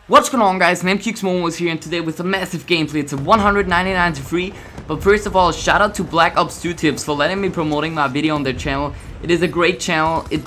What's going on, guys? NameCukesMomo is here, and today with a massive gameplay. It's a 199 to free. But first of all, shout out to Black Ops 2 Tips for letting me promoting my video on their channel. It is a great channel. It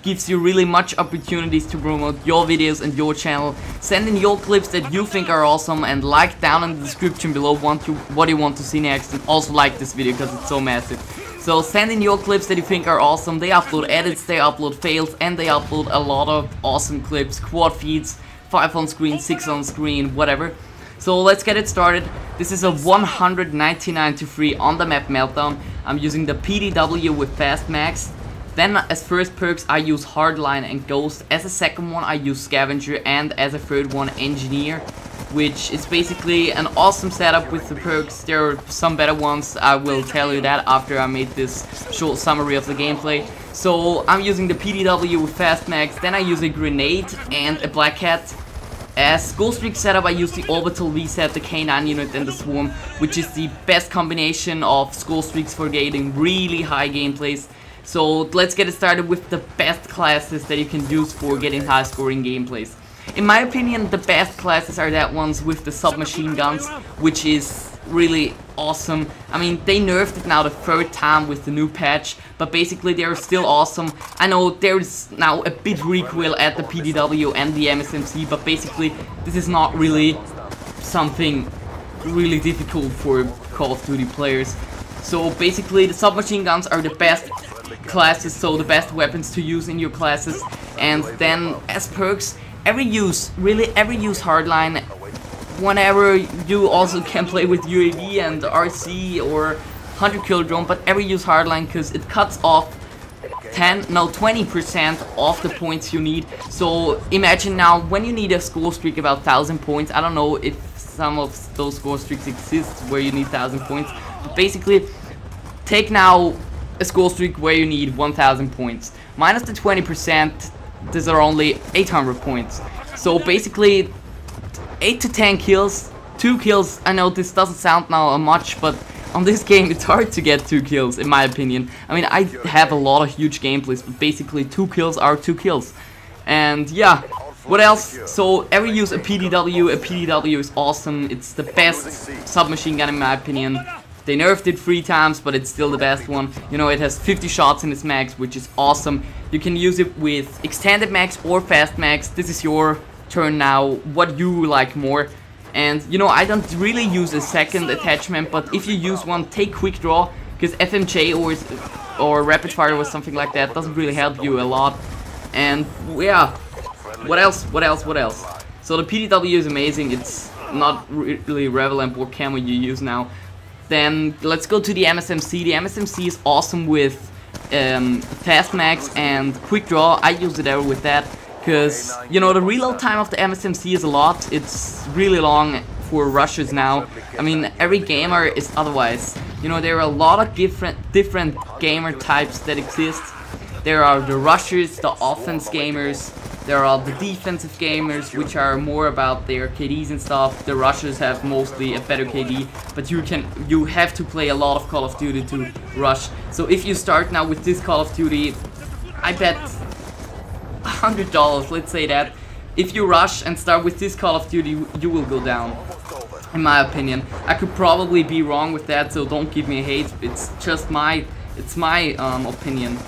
gives you really much opportunities to promote your videos and your channel. Send in your clips that you think are awesome, and like down in the description below what you want to see next, and also like this video because it's so massive. So send in your clips that you think are awesome. They upload edits, they upload fails, and they upload a lot of awesome clips, quad feeds, 5 on screen, 6 on screen, whatever. So let's get it started. This is a 199 to free on the map Meltdown. I'm using the PDW with Fast Max. Then as first perks I use Hardline and Ghost. As a second one I use Scavenger, and as a third one Engineer, which is basically an awesome setup with the perks. There are some better ones, I will tell you that after I made this short summary of the gameplay. So I'm using the PDW with Fast Max, then I use a Grenade and a Black Hat. As Ghost Streak setup I use the Orbital Reset, the K9 unit and the Swarm, which is the best combination of Ghost Streaks for getting really high gameplays. So let's get it started with the best classes that you can use for getting high scoring gameplays. In my opinion, the best classes are that ones with the submachine guns, which is really awesome. I mean, they nerfed it now the third time with the new patch, but basically they're still awesome. I know there's now a bit recoil at the PDW and the MSMC, but basically this is not really something really difficult for Call of Duty players. So basically the submachine guns are the best classes, so the best weapons to use in your classes. And then as perks, every use Hardline. Whenever you also can play with UAV and RC or 100 kill drone, but ever use Hardline because it cuts off 20% of the points you need. So imagine now when you need a score streak about 1000 points. I don't know if some of those score streaks exist where you need 1000 points, but basically take now a score streak where you need 1000 points. Minus the 20%, these are only 800 points. So basically 8 to 10 kills, 2 kills. I know this doesn't sound now much, but on this game it's hard to get 2 kills in my opinion. I mean, I have a lot of huge gameplays, but basically 2 kills are 2 kills. And yeah, what else? So every use a PDW is awesome. It's the best submachine gun in my opinion. They nerfed it 3 times, but it's still the best one. You know, it has 50 shots in its max, which is awesome. You can use it with extended max or fast max. This is your turn now, what you like more. And you know, I don't really use a second attachment, but if you use one, take quick draw, because FMJ or rapid fire or something like that doesn't really help you a lot. And yeah, what else? So the PDW is amazing. It's not really relevant what camo you use now. Then let's go to the MSMC. The MSMC is awesome with fast max and quick draw. I use it ever with that because, you know, the reload time of the MSMC is a lot. It's really long for rushers now. I mean, every gamer is otherwise. You know, there are a lot of different gamer types that exist. There are the rushers, the offense gamers. There are the defensive gamers, which are more about their KDs and stuff. The rushers have mostly a better KD, but you have to play a lot of Call of Duty to rush. So if you start now with this Call of Duty, I bet $100, let's say that. If you rush and start with this Call of Duty, you will go down, in my opinion. I could probably be wrong with that, so don't give me hate. It's just my opinion.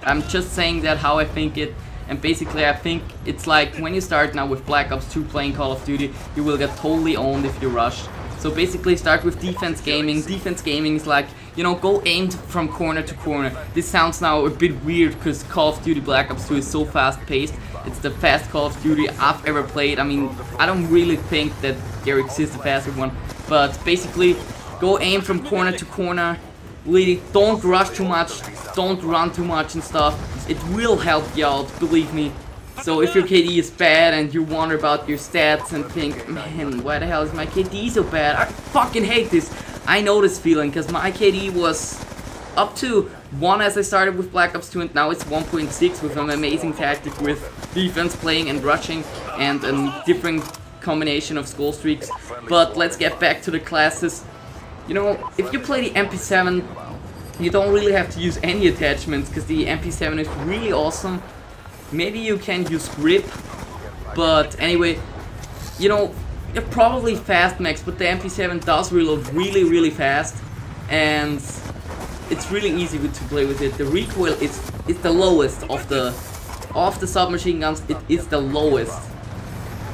I'm just saying that how I think it. And basically I think it's like when you start now with Black Ops 2 playing Call of Duty, you will get totally owned if you rush. So basically start with defense gaming. Defense gaming is like, you know, go aimed from corner to corner. This sounds now a bit weird because Call of Duty Black Ops 2 is so fast paced. It's the fast Call of Duty I've ever played. I mean, I don't really think that there exists a faster one. But basically, go aim from corner to corner. Really, don't rush too much, don't run too much and stuff. It will help you out, believe me. So if your KD is bad and you wonder about your stats and think, man, why the hell is my KD so bad? I fucking hate this. I know this feeling, because my KD was up to 1 as I started with Black Ops 2, and now it's 1.6 with an amazing tactic with defense playing and rushing and a different combination of score streaks. But let's get back to the classes. You know, if you play the MP7, you don't really have to use any attachments because the MP7 is really awesome. Maybe you can use grip, but anyway, you know, you're probably fast max, but the MP7 does reload really fast, and it's really easy to play with it. The recoil is the lowest of the submachine guns. It is the lowest.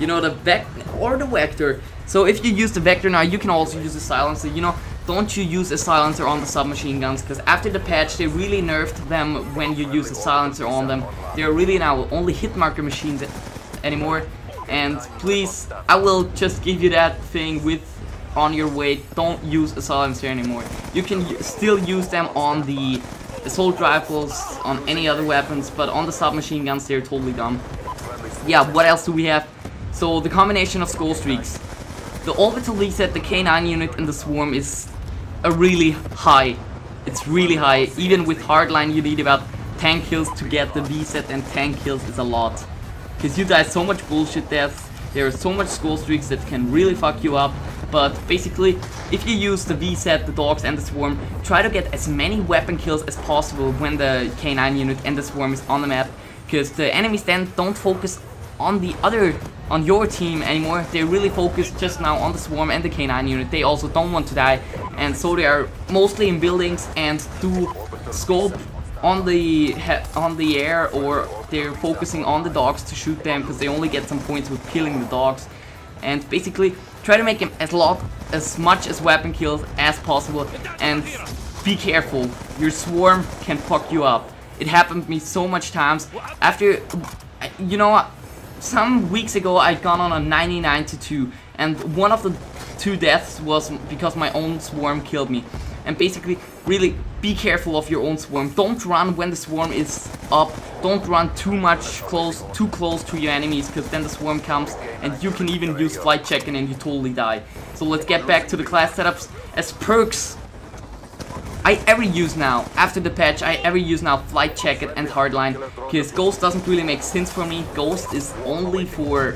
You know, the Vector. So if you use the Vector now, you can also use a silencer. You know, don't you use a silencer on the submachine guns, because after the patch they really nerfed them when you use a silencer on them. They're really now only hit marker machines anymore. And please, I will just give you that thing with on your way. Don't use a silencer anymore. You can still use them on the assault rifles, on any other weapons, but on the submachine guns they're totally dumb. Yeah, what else do we have? So the combination of skull streaks. The orbital reset, the K9 unit, and the swarm is a really high. It's really high. Even with hardline you need about 10 kills to get the V-set, and 10 kills is a lot. Because you die so much bullshit deaths, there are so much skull streaks that can really fuck you up. But basically, if you use the V-set, the dogs, and the swarm, try to get as many weapon kills as possible when the K9 unit and the swarm is on the map. Because the enemies then don't focus on your team anymore. They really focus just now on the swarm and the K9 unit. They also don't want to die, and so they are mostly in buildings and do scope on the air, or they're focusing on the dogs to shoot them, because they only get some points with killing the dogs. And basically try to make him as much as weapon kills as possible, and be careful, your swarm can fuck you up. It happened to me so much times. After, you know, some weeks ago I got on a 99-2, and one of the 2 deaths was because my own swarm killed me. And basically, really be careful of your own swarm. Don't run when the swarm is up. Don't run too close to your enemies, because then the swarm comes and you can even use flight checking and you totally die. So let's get back to the class setups. As perks, I ever use now, after the patch, I ever use now flight check and hardline, because Ghost doesn't really make sense for me. Ghost is only for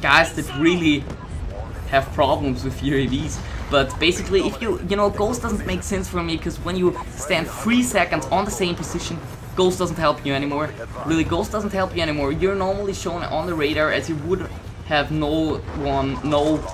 guys that really have problems with UAVs. But basically, if you know, Ghost doesn't make sense for me, because when you stand 3 seconds on the same position, Ghost doesn't help you anymore. Really, Ghost doesn't help you anymore. You're normally shown on the radar as you would have no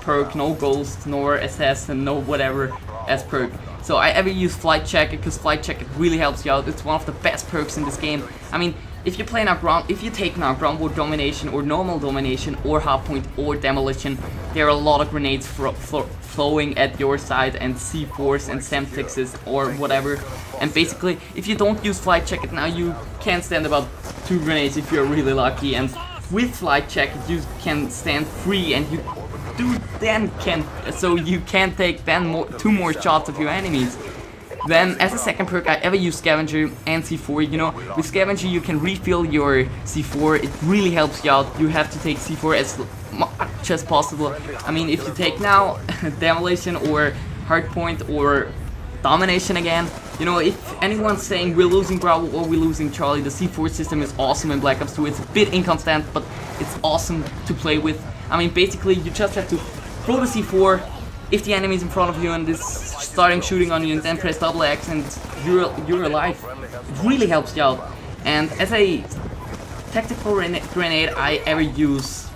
perk, no Ghost, nor assassin, no whatever as perk. So I ever use flight checker, because flight checker really helps you out. It's one of the best perks in this game. I mean, if you play now if you take now ground war domination, or normal domination, or hardpoint, or demolition, there are a lot of grenades flowing at your side, and C4s and SAM-6s or whatever. And basically, if you don't use flight checker now, you can stand about 2 grenades if you're really lucky. And with flight checker, you can stand 3, and you can take then 2 more shots of your enemies. Then, as a second perk, I ever use Scavenger and C4. You know, with Scavenger you can refill your C4. It really helps you out. You have to take C4 as much as possible. I mean, if you take now Demolition or Hardpoint or Domination again, you know, if anyone's saying we're losing Bravo or we're losing Charlie, the C4 system is awesome in Black Ops 2. It's a bit inconstant, but it's awesome to play with. I mean, basically, you just have to throw the C4 if the enemy is in front of you and is starting shooting on you, and then press double X and you're alive. It really helps you out. And as a tactical grenade, I ever use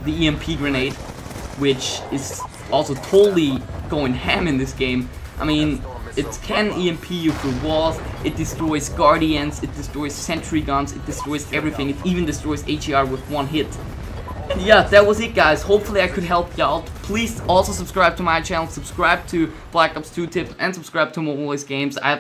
the EMP grenade, which is also totally going ham in this game. I mean, it can EMP you through walls, it destroys Guardians, it destroys sentry guns, it destroys everything, it even destroys HER with 1 hit. Yeah, that was it, guys. Hopefully I could help you out. Please also subscribe to my channel, subscribe to Black Ops 2 Tips, and subscribe to Mobilis Games. I have